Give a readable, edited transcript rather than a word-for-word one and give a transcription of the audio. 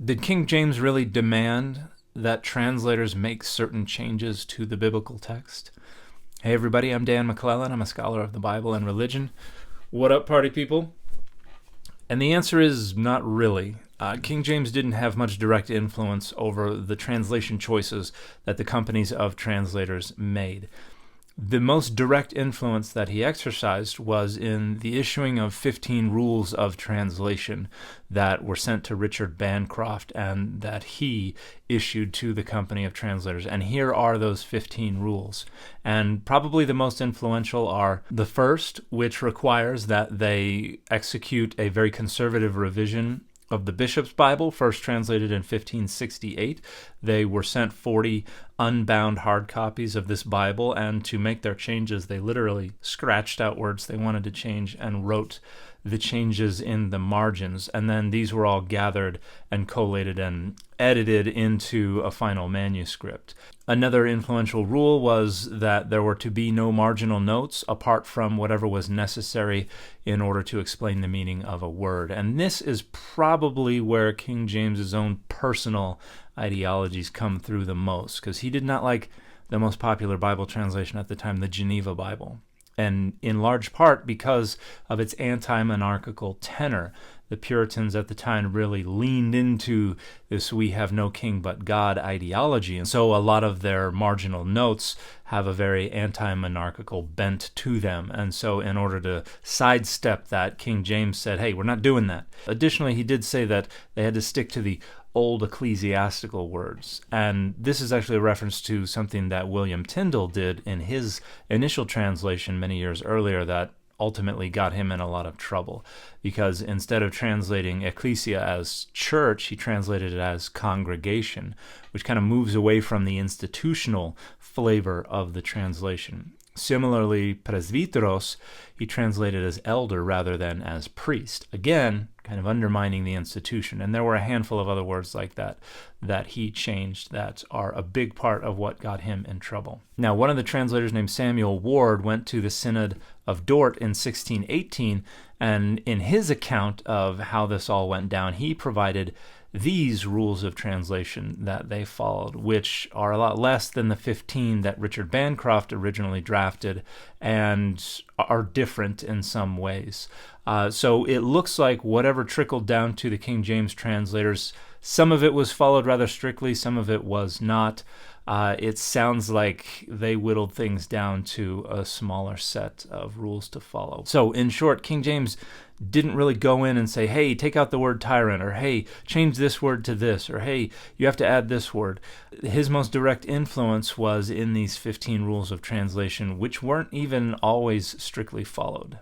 Did King James really demand that translators make certain changes to the biblical text? Hey everybody, I'm Dan McClellan. I'm a scholar of the Bible and religion. What up, party people? And the answer is not really. King James didn't have much direct influence over the translation choices that the companies of translators made. The most direct influence that he exercised was in the issuing of 15 rules of translation that were sent to Richard Bancroft and that he issued to the company of translators. And here are those 15 rules. And probably the most influential are the first, which requires that they execute a very conservative revision of the Bishop's Bible, first translated in 1568. They were sent 40 unbound hard copies of this Bible, and to make their changes, they literally scratched out words they wanted to change and wrote the changes in the margins. And then these were all gathered and collated and edited into a final manuscript. Another influential rule was that there were to be no marginal notes apart from whatever was necessary in order to explain the meaning of a word. And this is probably where King James's own personal ideologies come through the most, because he did not like the most popular Bible translation at the time, the Geneva Bible. And in large part because of its anti-monarchical tenor. The Puritans at the time really leaned into this "we have no king but God" ideology. And so a lot of their marginal notes have a very anti-monarchical bent to them. And so in order to sidestep that, King James said, hey, we're not doing that. Additionally, he did say that they had to stick to the old ecclesiastical words. And this is actually a reference to something that William Tyndale did in his initial translation many years earlier that ultimately got him in a lot of trouble, because instead of translating ecclesia as church, he translated it as congregation, which kind of moves away from the institutional flavor of the translation. Similarly, presbyteros, he translated as elder rather than as priest. Again, kind of undermining the institution. And there were a handful of other words like that that he changed that are a big part of what got him in trouble. Now, one of the translators named Samuel Ward went to the Synod of Dort in 1618, and in his account of how this all went down, he provided these rules of translation that they followed, which are a lot less than the 15 that Richard Bancroft originally drafted and are different in some ways. So it looks like whatever trickled down to the King James translators, some of it was followed rather strictly, some of it was not. It sounds like they whittled things down to a smaller set of rules to follow. So in short, King James didn't really go in and say, hey, take out the word tyrant, or hey, change this word to this, or hey, you have to add this word. His most direct influence was in these 15 rules of translation, which weren't even always strictly followed.